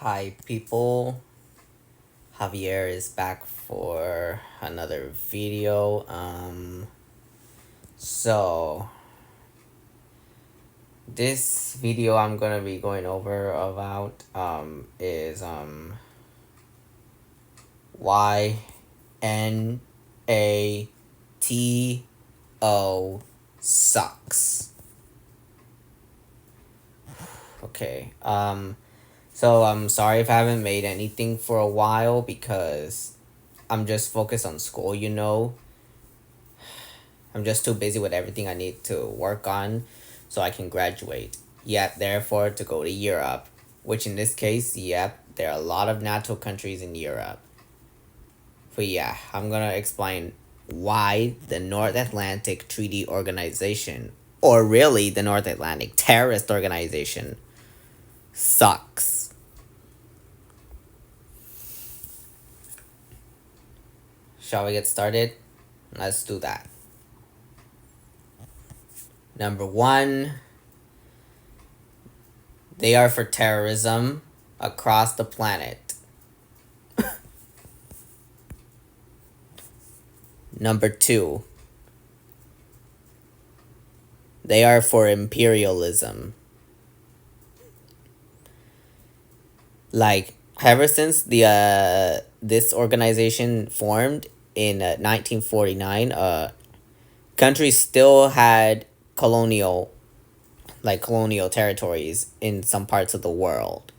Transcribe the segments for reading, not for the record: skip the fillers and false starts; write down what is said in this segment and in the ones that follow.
Hi, people. Javier is back for another video. So this video I'm gonna be going over about is why NATO sucks. Okay. So I'm sorry if I haven't made anything for a while because I'm just focused on school. I'm just too busy with everything I need to work on so I can graduate. Yet, therefore, to go to Europe, which in this case, yep, there are a lot of NATO countries in Europe. But yeah, I'm gonna explain why the North Atlantic Treaty Organization, or really the North Atlantic Terrorist Organization, sucks. Shall we get started? Let's do that. Number one, they are for terrorism across the planet. Number two, they are for imperialism. Like, ever since this organization formed in 1949, countries still had colonial territories in some parts of the world,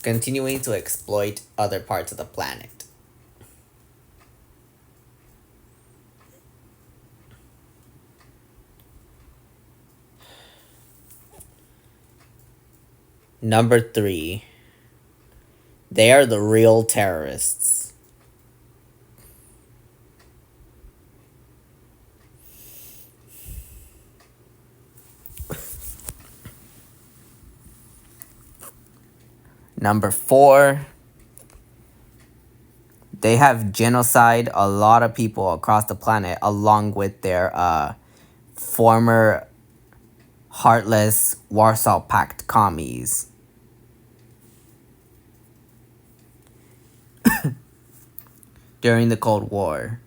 continuing to exploit other parts of the planet. Number three, they are the real terrorists. Number four, they have genocide a lot of people across the planet along with their former heartless Warsaw Pact commies. During the Cold War.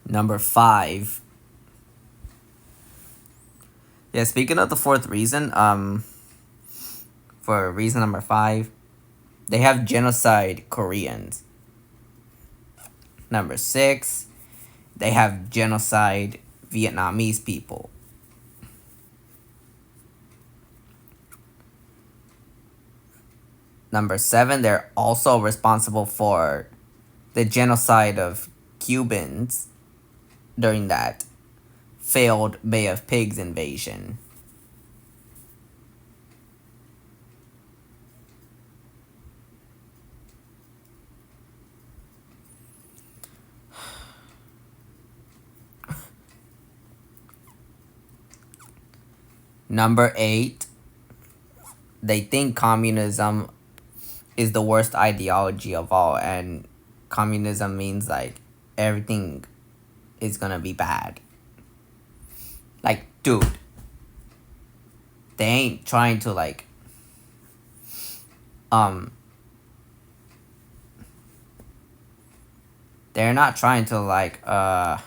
Number five. Yeah, speaking of the fourth reason, for reason number five, they have genocide Koreans. Number six, they have genocide Vietnamese people. Number seven, they're also responsible for the genocide of Cubans during that failed Bay of Pigs invasion. Number eight, they think communism is the worst ideology of all, and communism means like everything is gonna be bad. Like, dude, they ain't trying to they're not trying to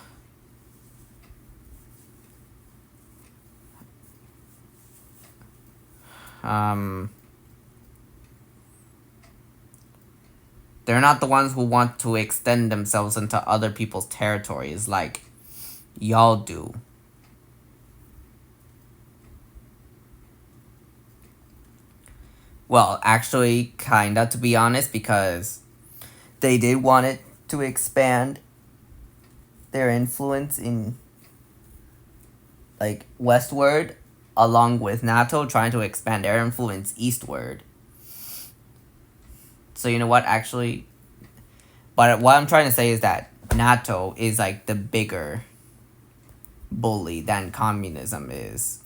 they're not the ones who want to extend themselves into other people's territories like y'all do. Well, actually, kinda, to be honest, because they did want it to expand their influence in westward, along with NATO trying to expand their influence eastward. So you know what, actually, but what I'm trying to say is that NATO is like the bigger bully than communism is.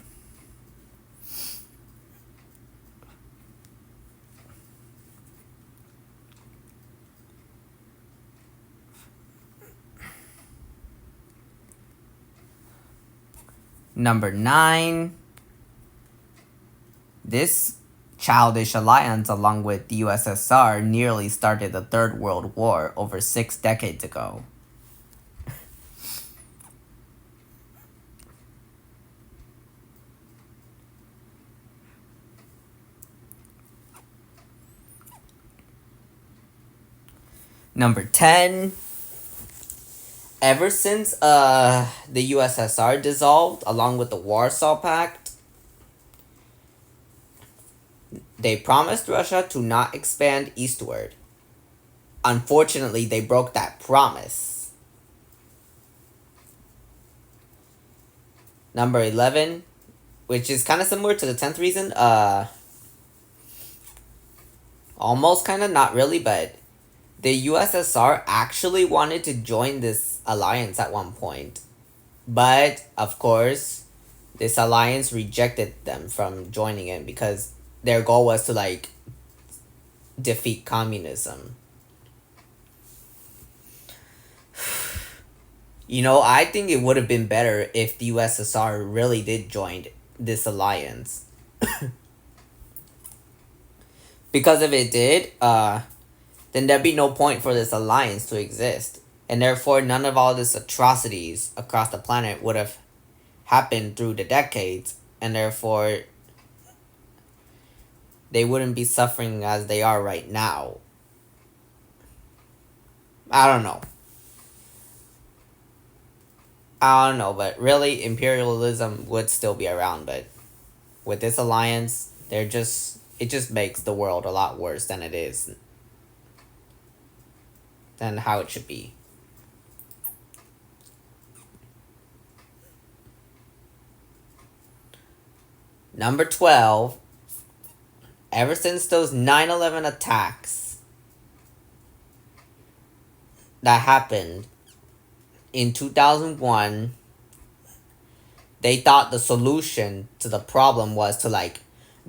Number 9, this childish alliance, along with the USSR, nearly started the Third World War over 6 decades ago. Number 10, ever since the USSR dissolved, along with the Warsaw Pact, they promised Russia to not expand eastward. Unfortunately, they broke that promise. Number 11, which is kind of similar to the 10th reason, almost kind of, not really, but the USSR actually wanted to join this alliance at one point. But, of course, this alliance rejected them from joining it because their goal was to, like, defeat communism. You know, I think it would have been better if the USSR really did join this alliance. Because if it did, then there'd be no point for this alliance to exist. And therefore, none of all these atrocities across the planet would have happened through the decades. And therefore, they wouldn't be suffering as they are right now. I don't know. But really, imperialism would still be around. But with this alliance, it just makes the world a lot worse than it is. Than how it should be. Number 12, ever since those 9/11 attacks that happened in 2001, they thought the solution to the problem was to, like,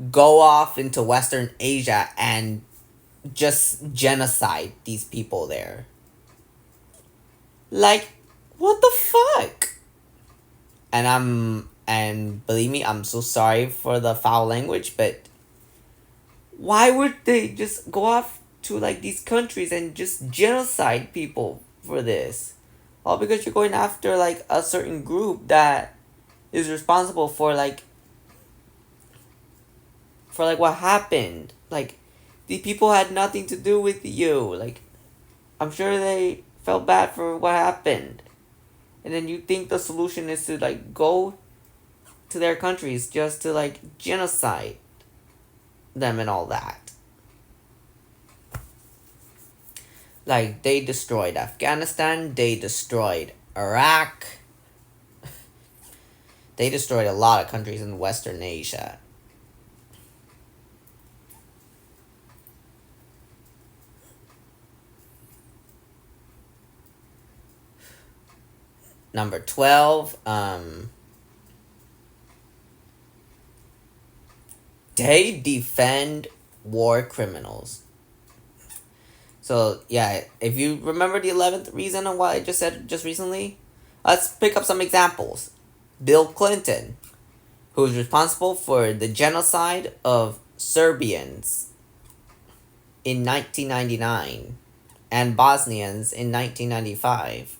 go off into Western Asia and just genocide these people there. Like, what the fuck? And believe me, I'm so sorry for the foul language, but why would they just go off to, like, these countries and just genocide people for this? All because you're going after, like, a certain group that is responsible for, like, what happened. Like, these people had nothing to do with you. Like, I'm sure they felt bad for what happened. And then you think the solution is to, like, go to their countries just to, like, genocide them and all that. Like, they destroyed Afghanistan, they destroyed Iraq, they destroyed a lot of countries in Western Asia. Number 12, they defend war criminals. So, yeah, if you remember the 11th reason on what I just said just recently, let's pick up some examples. Bill Clinton, who was responsible for the genocide of Serbians in 1999 and Bosnians in 1995.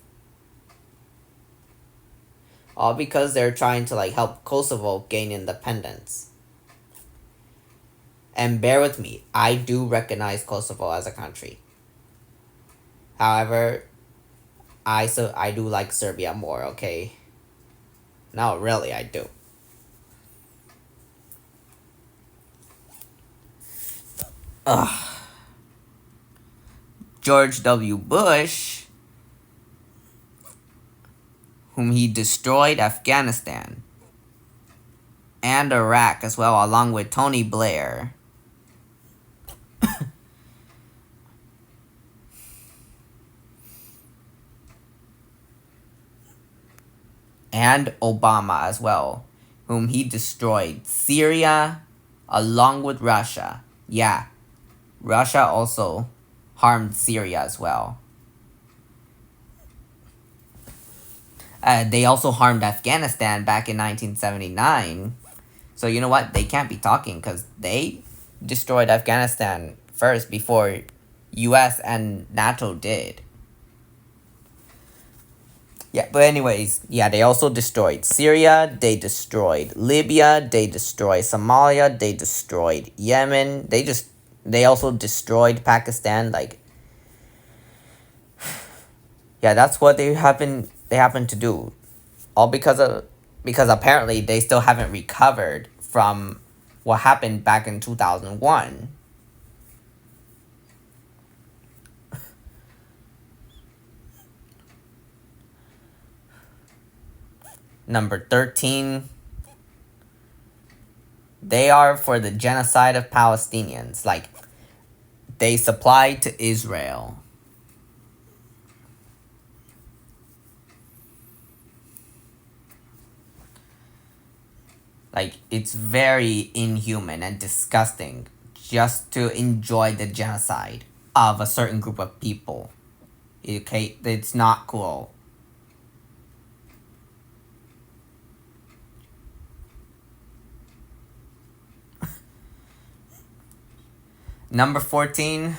All because they're trying to, like, help Kosovo gain independence. And bear with me, I do recognize Kosovo as a country. However, I do like Serbia more, okay? No, really, I do. Ugh. George W. Bush, whom he destroyed Afghanistan and Iraq as well, along with Tony Blair. And Obama as well, whom he destroyed Syria along with Russia. Yeah, Russia also harmed Syria as well. They also harmed Afghanistan back in 1979. So you know what? They can't be talking because they destroyed Afghanistan first before U.S. and NATO did. Yeah, but anyways, yeah, they also destroyed Syria, they destroyed Libya, they destroyed Somalia, they destroyed Yemen, they also destroyed Pakistan. Like, yeah, that's what they happen to do. All because apparently they still haven't recovered from what happened back in 2001. Number 13, they are for the genocide of Palestinians. Like, they supplied to Israel. Like, it's very inhuman and disgusting just to enjoy the genocide of a certain group of people. Okay, it's not cool. Number 14,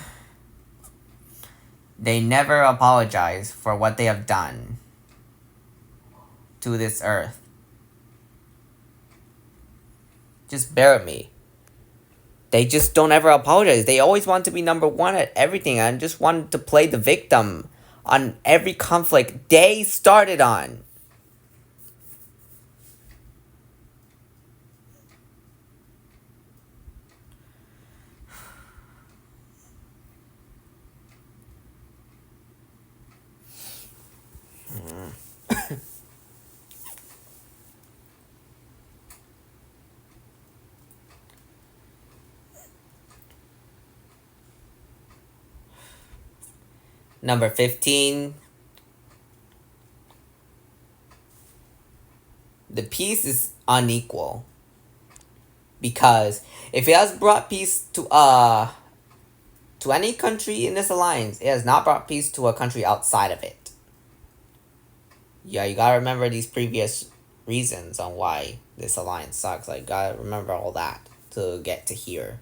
they never apologize for what they have done to this earth. Just bear with me. They just don't ever apologize. They always want to be number one at everything and just want to play the victim on every conflict they started on. Number 15, the peace is unequal. Because if it has brought peace to any country in this alliance, it has not brought peace to a country outside of it. Yeah, you gotta remember these previous reasons on why this alliance sucks. Like, gotta remember all that to get to here.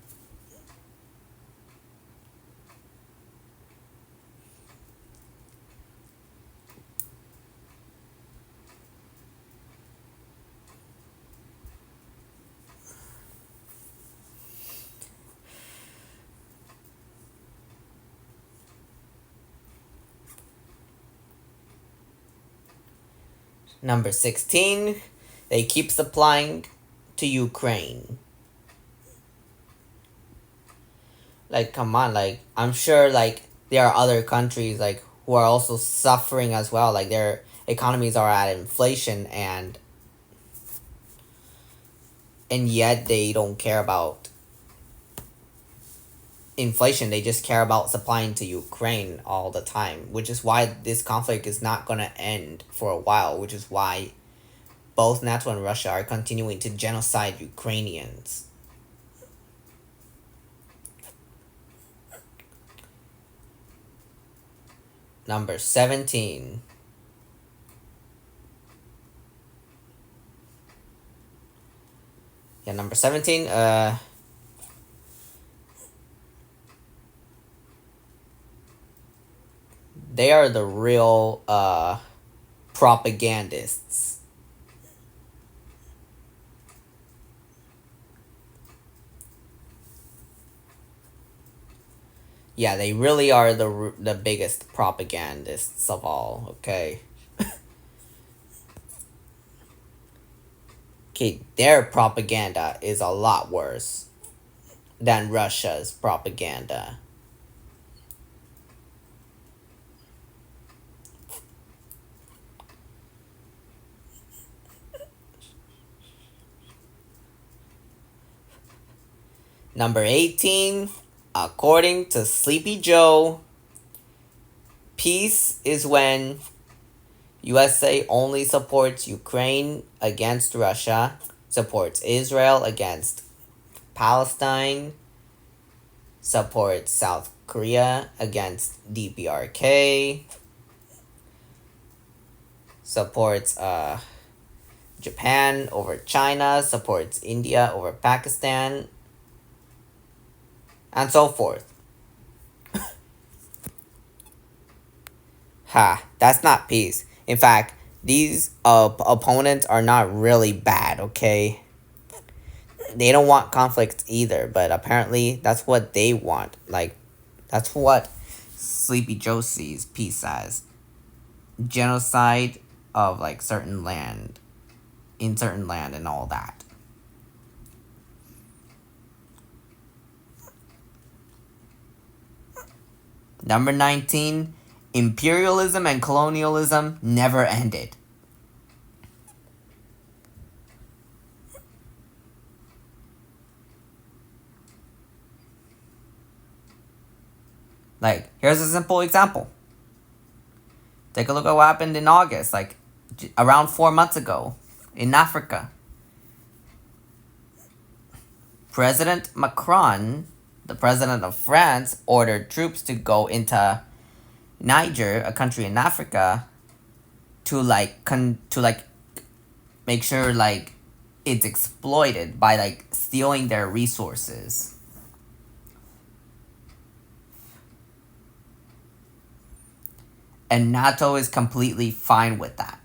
Number 16, they keep supplying to Ukraine. Like, come on, like, I'm sure, like, there are other countries, like, who are also suffering as well. Like, their economies are at inflation, and yet they don't care about inflation. They just care about supplying to Ukraine all the time, which is why this conflict is not going to end for a while, which is why both NATO and Russia are continuing to genocide Ukrainians. Number 17. Yeah, number 17, they are the real propagandists. Yeah, they really are the biggest propagandists of all, okay? Okay, their propaganda is a lot worse than Russia's propaganda. Number 18, according to Sleepy Joe, peace is when USA only supports Ukraine against Russia, supports Israel against Palestine, supports South Korea against DPRK, supports Japan over China, supports India over Pakistan, and so forth. Ha, that's not peace. In fact, these opponents are not really bad, okay? They don't want conflict either, but apparently that's what they want. Like, that's what Sleepy Joe sees peace as. Genocide of, like, certain land. In certain land and all that. Number 19, imperialism and colonialism never ended. Like, here's a simple example. Take a look at what happened in August, like around 4 months ago in Africa. President Macron, the president of France, ordered troops to go into Niger, a country in Africa, to make sure like it's exploited by like stealing their resources. And NATO is completely fine with that.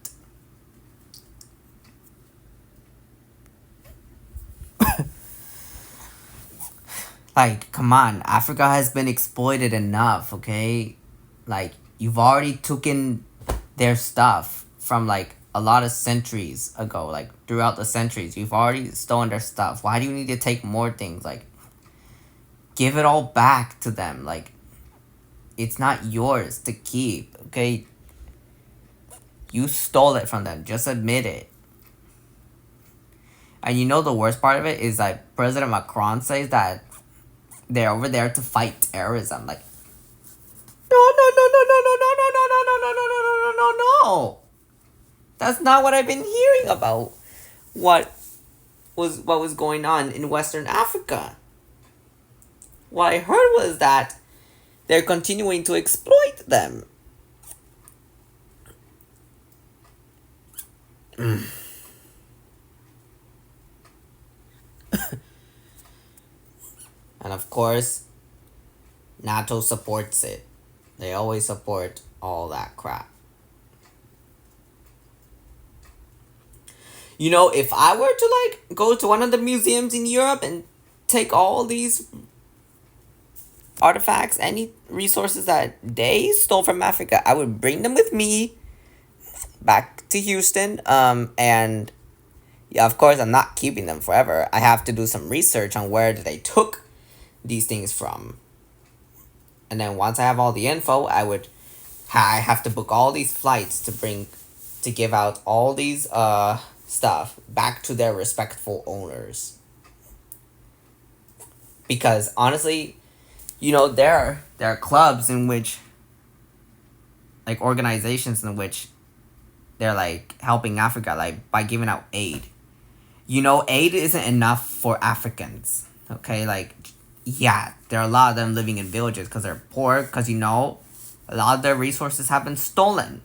Like, come on, Africa has been exploited enough, okay? Like, you've already taken their stuff from like a lot of centuries ago, like throughout the centuries. You've already stolen their stuff. Why do you need to take more things? Like, give it all back to them. Like, it's not yours to keep, okay? You stole it from them. Just admit it. And you know the worst part of it is like President Macron says that they're over there to fight terrorism. Like, no. That's not what I've been hearing about what was going on in Western Africa. What I heard was that they're continuing to exploit them. And of course, NATO supports it. They always support all that crap. You know, if I were to like go to one of the museums in Europe and take all these artifacts, any resources that they stole from Africa, I would bring them with me back to Houston. And yeah, of course, I'm not keeping them forever. I have to do some research on where they took these things from. And then once I have all the info, I have to book all these flights to give out all these stuff back to their respectful owners. Because honestly, you know, there are clubs in which, like, organizations in which they're like helping Africa, like by giving out aid. You know, aid isn't enough for Africans. Okay, like, yeah, there are a lot of them living in villages because they're poor, because, you know, a lot of their resources have been stolen.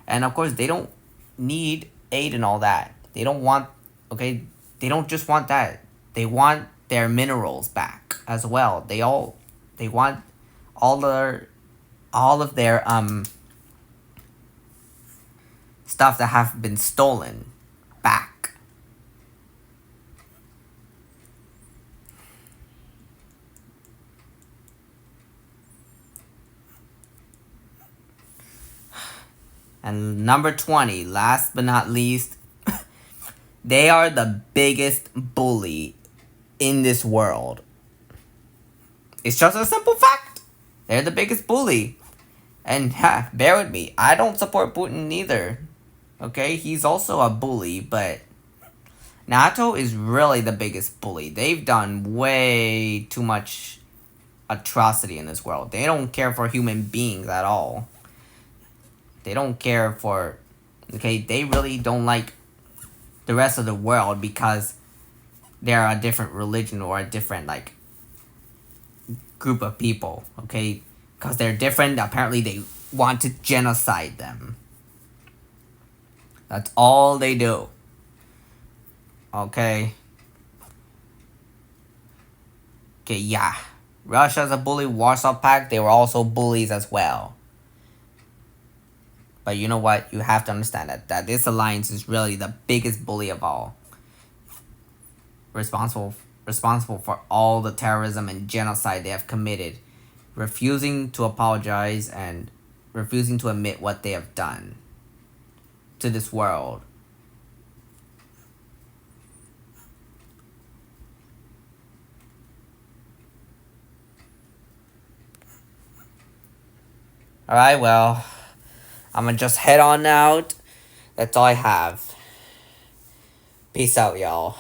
And of course, they don't need aid and all that. They don't want, okay, they don't just want that. They want their minerals back as well. They want all of their stuff that have been stolen back. And number 20, last but not least, they are the biggest bully in this world. It's just a simple fact. They're the biggest bully. And bear with me, I don't support Putin either. Okay, he's also a bully, but NATO is really the biggest bully. They've done way too much atrocity in this world. They don't care for human beings at all. They don't care for, okay, they really don't like the rest of the world because they're a different religion or a different, like, group of people, okay? Because they're different, apparently they want to genocide them. That's all they do. Okay. Okay, yeah. Russia's a bully. Warsaw Pact, they were also bullies as well. But you know what? You have to understand that this alliance is really the biggest bully of all. Responsible responsible for all the terrorism and genocide they have committed, refusing to apologize and refusing to admit what they have done to this world. Alright, well, I'm gonna just head on out. That's all I have. Peace out, y'all.